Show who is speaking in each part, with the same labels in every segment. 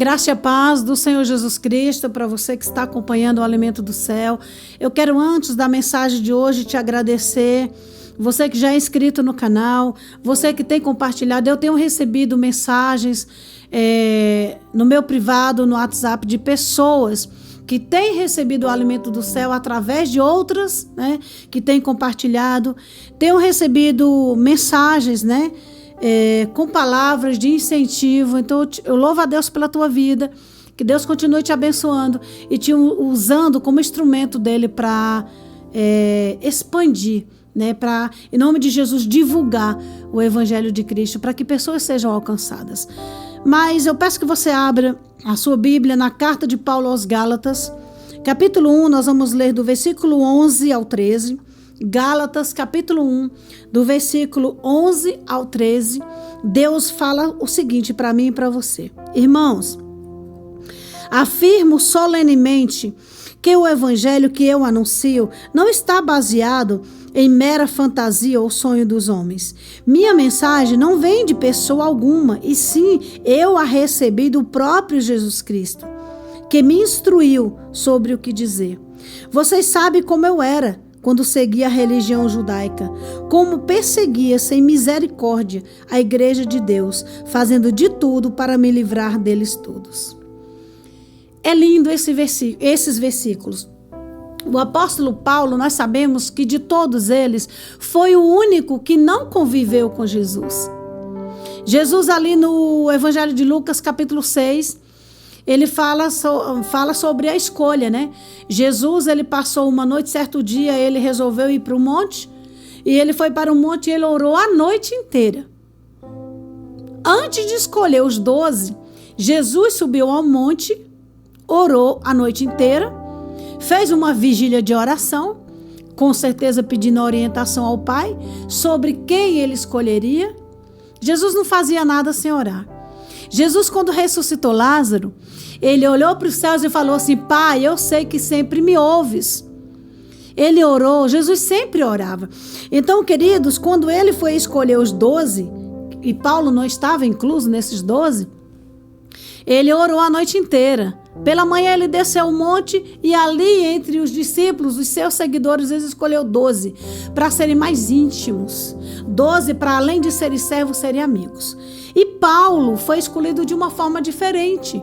Speaker 1: graça e a paz do Senhor Jesus Cristo para você que está acompanhando o Alimento do Céu. Eu quero, antes da mensagem de hoje, te agradecer. Você que já é inscrito no canal, você que tem compartilhado. Eu tenho recebido mensagens no meu privado, no WhatsApp, de pessoas que têm recebido o Alimento do Céu através de outras, né, que têm compartilhado. Tenho recebido mensagens, né, com palavras de incentivo. Então eu louvo a Deus pela tua vida, que Deus continue te abençoando e te usando como instrumento dele para expandir, né, para, em nome de Jesus, divulgar o Evangelho de Cristo, para que pessoas sejam alcançadas. Mas eu peço que você abra a sua Bíblia na carta de Paulo aos Gálatas, capítulo 1, nós vamos ler do versículo 11 ao 13. Gálatas, capítulo 1, do versículo 11 ao 13, Deus fala o seguinte para mim e para você. Irmãos, afirmo solenemente que o evangelho que eu anuncio não está baseado em mera fantasia ou sonho dos homens. Minha mensagem não vem de pessoa alguma, e sim eu a recebi do próprio Jesus Cristo, que me instruiu sobre o que dizer. Vocês sabem como eu era quando seguia a religião judaica, como perseguia sem misericórdia a igreja de Deus, fazendo de tudo para me livrar deles todos. É lindo esses versículos. O apóstolo Paulo, nós sabemos que de todos eles, foi o único que não conviveu com Jesus. Jesus, ali no Evangelho de Lucas, capítulo 6, ele fala sobre a escolha, né? Jesus, ele passou uma noite, certo dia, ele resolveu ir para o monte, e ele foi para o monte e ele orou a noite inteira. Antes de escolher os 12, Jesus subiu ao monte, orou a noite inteira, fez uma vigília de oração, com certeza pedindo orientação ao Pai sobre quem ele escolheria. Jesus não fazia nada sem orar. Jesus, quando ressuscitou Lázaro, ele olhou para os céus e falou assim: Pai, eu sei que sempre me ouves. Ele orou, Jesus sempre orava. Então, queridos, quando ele foi escolher os 12, e Paulo não estava incluso nesses 12, ele orou a noite inteira. Pela manhã ele desceu o monte e ali entre os discípulos, os seus seguidores, ele escolheu 12 para serem mais íntimos. 12 para, além de serem servos, serem amigos. E Paulo foi escolhido de uma forma diferente.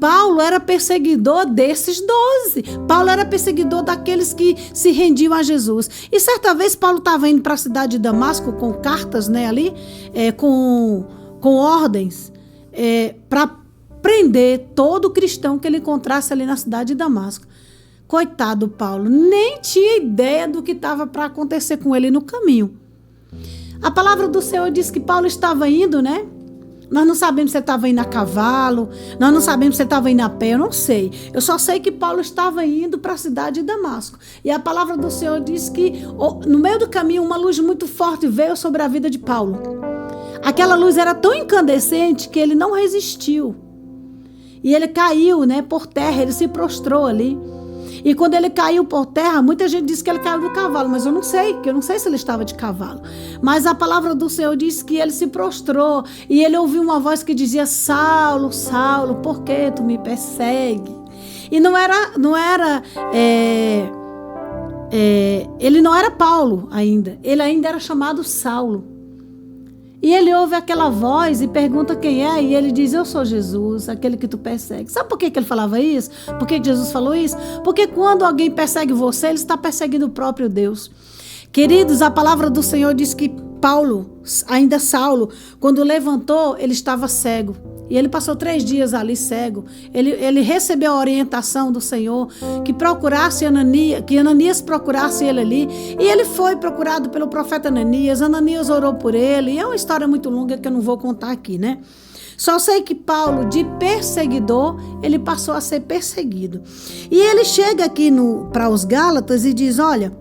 Speaker 1: Paulo era perseguidor desses 12. Paulo era perseguidor daqueles que se rendiam a Jesus. E certa vez Paulo estava indo para a cidade de Damasco com cartas, né, ali, com ordens, para prender todo cristão que ele encontrasse ali na cidade de Damasco. Coitado Paulo, nem tinha ideia do que estava para acontecer com ele no caminho. A palavra do Senhor diz que Paulo estava indo, né? Nós não sabemos se ele estava indo a cavalo, nós não sabemos se ele estava indo a pé, eu não sei. Eu só sei que Paulo estava indo para a cidade de Damasco. E a palavra do Senhor diz que no meio do caminho uma luz muito forte veio sobre a vida de Paulo. Aquela luz era tão incandescente que ele não resistiu. E ele caiu, né, por terra, ele se prostrou ali. E quando ele caiu por terra, muita gente diz que ele caiu do cavalo, mas eu não sei se ele estava de cavalo. Mas a palavra do Senhor diz que ele se prostrou e ele ouviu uma voz que dizia: Saulo, Saulo, por que tu me persegue? E ele não era Paulo ainda, ele ainda era chamado Saulo. E ele ouve aquela voz e pergunta quem é, e ele diz: eu sou Jesus, aquele que tu persegue. Sabe por que ele falava isso? Por que Jesus falou isso? Porque quando alguém persegue você, ele está perseguindo o próprio Deus. Queridos, a palavra do Senhor diz que Paulo, ainda Saulo, quando levantou, ele estava cego. E ele passou 3 dias ali cego. Ele recebeu a orientação do Senhor que que Ananias procurasse ele ali. E ele foi procurado pelo profeta Ananias. Ananias orou por ele. E é uma história muito longa que eu não vou contar aqui, né? Só sei que Paulo, de perseguidor, ele passou a ser perseguido. E ele chega aqui para os Gálatas e diz: olha,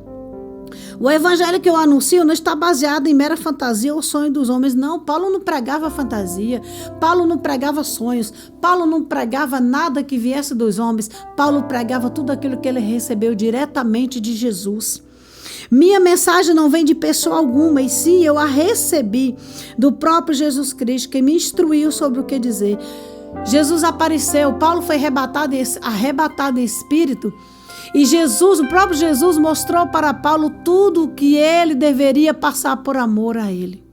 Speaker 1: o evangelho que eu anuncio não está baseado em mera fantasia ou sonho dos homens. Não, Paulo não pregava fantasia, Paulo não pregava sonhos, Paulo não pregava nada que viesse dos homens. Paulo pregava tudo aquilo que ele recebeu diretamente de Jesus. Minha mensagem não vem de pessoa alguma, e sim eu a recebi do próprio Jesus Cristo, que me instruiu sobre o que dizer. Jesus apareceu, Paulo foi arrebatado em espírito, e Jesus, o próprio Jesus, mostrou para Paulo tudo o que ele deveria passar por amor a ele.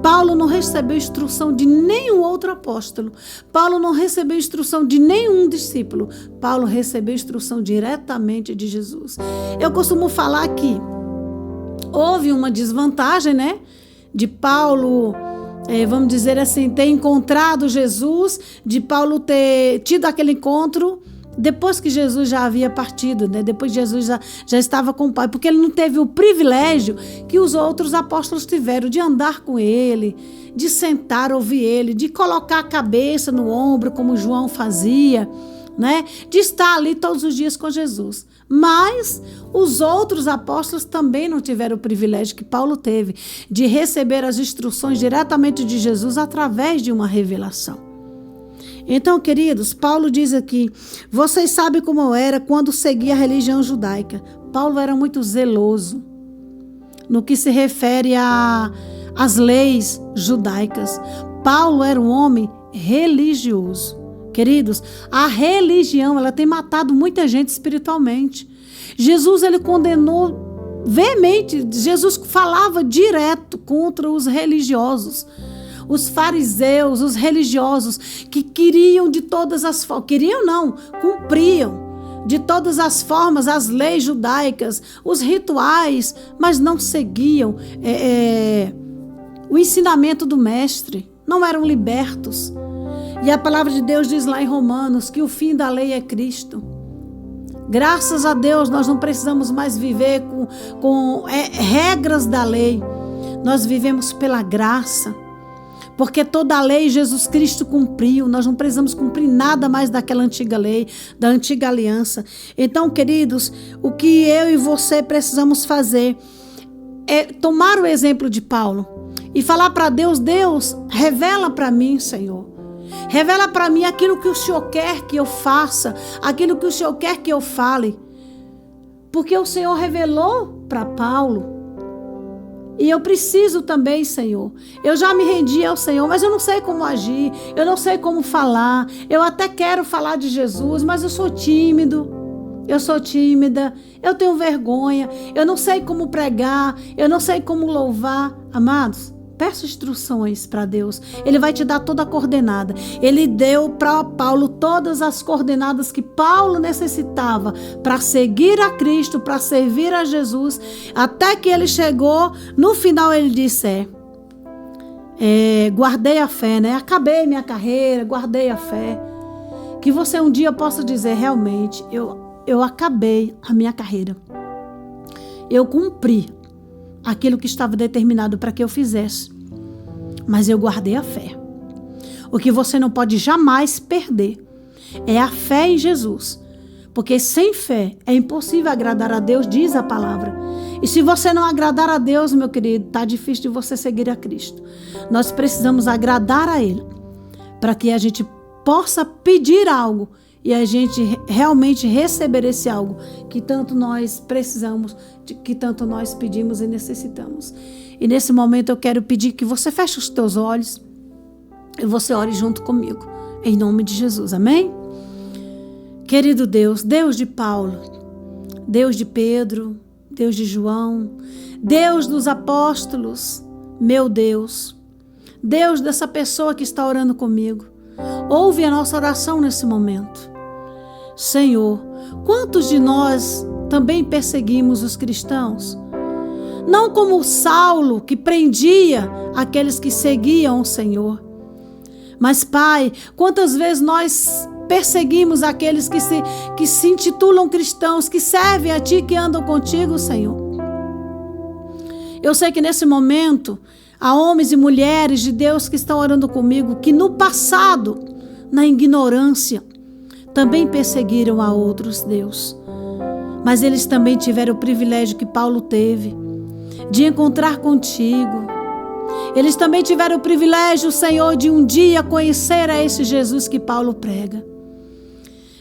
Speaker 1: Paulo não recebeu instrução de nenhum outro apóstolo. Paulo não recebeu instrução de nenhum discípulo. Paulo recebeu instrução diretamente de Jesus. Eu costumo falar que houve uma desvantagem, né? De Paulo, vamos dizer assim, ter encontrado Jesus, de Paulo ter tido aquele encontro depois que Jesus já havia partido, né? Depois que Jesus já estava com o Pai, porque ele não teve o privilégio que os outros apóstolos tiveram de andar com ele, de sentar, ouvir ele, de colocar a cabeça no ombro, como João fazia, né? De estar ali todos os dias com Jesus. Mas os outros apóstolos também não tiveram o privilégio que Paulo teve de receber as instruções diretamente de Jesus através de uma revelação. Então, queridos, Paulo diz aqui, vocês sabem como eu era quando seguia a religião judaica. Paulo era muito zeloso no que se refere às leis judaicas. Paulo era um homem religioso. Queridos, a religião, ela tem matado muita gente espiritualmente. Jesus, ele condenou veemente, Jesus falava direto contra os religiosos. Os fariseus, os religiosos, que queriam de todas as formas, queriam não, cumpriam de todas as formas as leis judaicas, os rituais, mas não seguiam o ensinamento do mestre, não eram libertos. E a palavra de Deus diz lá em Romanos que o fim da lei é Cristo. Graças a Deus nós não precisamos mais viver com regras da lei, nós vivemos pela graça. Porque toda a lei Jesus Cristo cumpriu, nós não precisamos cumprir nada mais daquela antiga lei, da antiga aliança. Então, queridos, o que eu e você precisamos fazer é tomar o exemplo de Paulo e falar para Deus, Deus, revela para mim, Senhor. Revela para mim aquilo que o Senhor quer que eu faça, aquilo que o Senhor quer que eu fale. Porque o Senhor revelou para Paulo. E eu preciso também, Senhor. Eu já me rendi ao Senhor, mas eu não sei como agir, eu não sei como falar. Eu até quero falar de Jesus, mas eu sou tímido, eu sou tímida, eu tenho vergonha, eu não sei como pregar, eu não sei como louvar. Amados, peça instruções para Deus. Ele vai te dar toda a coordenada. Ele deu para Paulo todas as coordenadas que Paulo necessitava para seguir a Cristo, para servir a Jesus, até que ele chegou, no final ele disse, guardei a fé, né? Acabei minha carreira, guardei a fé. Que você um dia possa dizer, realmente, eu acabei a minha carreira. Eu cumpri aquilo que estava determinado para que eu fizesse. Mas eu guardei a fé. O que você não pode jamais perder é a fé em Jesus. Porque sem fé é impossível agradar a Deus, diz a palavra. E se você não agradar a Deus, meu querido, está difícil de você seguir a Cristo. Nós precisamos agradar a Ele para que a gente possa pedir algo e a gente realmente receber esse algo que tanto nós precisamos, que tanto nós pedimos e necessitamos. E nesse momento eu quero pedir que você feche os teus olhos e você ore junto comigo, em nome de Jesus, amém? Querido Deus, Deus de Paulo, Deus de Pedro, Deus de João, Deus dos apóstolos, meu Deus, Deus dessa pessoa que está orando comigo, ouve a nossa oração nesse momento. Senhor, quantos de nós também perseguimos os cristãos? Não como Saulo, que prendia aqueles que seguiam o Senhor. Mas, Pai, quantas vezes nós perseguimos aqueles que se intitulam cristãos, que servem a Ti, que andam contigo, Senhor. Eu sei que nesse momento há homens e mulheres de Deus que estão orando comigo, que no passado, na ignorância, também perseguiram a outros, Deus. Mas eles também tiveram o privilégio que Paulo teve, de encontrar contigo. Eles também tiveram o privilégio, Senhor, de um dia conhecer a esse Jesus que Paulo prega.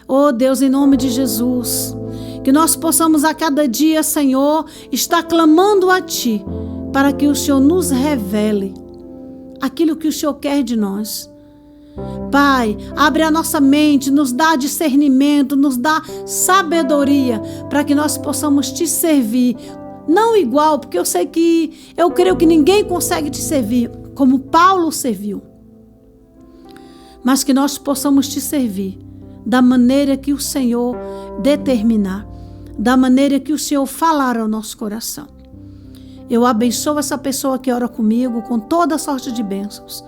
Speaker 1: Oh Deus, em nome de Jesus, que nós possamos a cada dia, Senhor, estar clamando a Ti, para que o Senhor nos revele aquilo que o Senhor quer de nós. Pai, abre a nossa mente, nos dá discernimento, nos dá sabedoria para que nós possamos te servir. Não igual, porque eu creio que ninguém consegue te servir como Paulo serviu. Mas que nós possamos te servir da maneira que o Senhor determinar, da maneira que o Senhor falar ao nosso coração. Eu abençoo essa pessoa que ora comigo com toda sorte de bênçãos.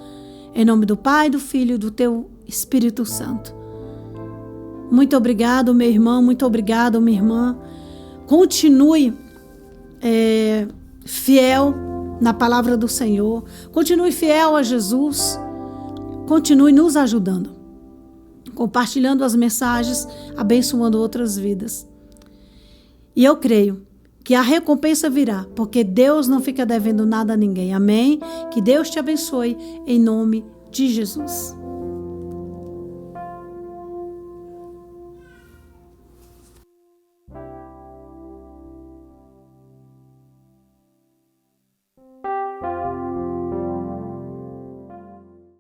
Speaker 1: Em nome do Pai, do Filho e do Teu Espírito Santo. Muito obrigado, meu irmão, muito obrigado, minha irmã. Continue fiel na palavra do Senhor. Continue fiel a Jesus. Continue nos ajudando, compartilhando as mensagens, abençoando outras vidas. E eu creio que a recompensa virá, porque Deus não fica devendo nada a ninguém. Amém? Que Deus te abençoe em nome de Jesus.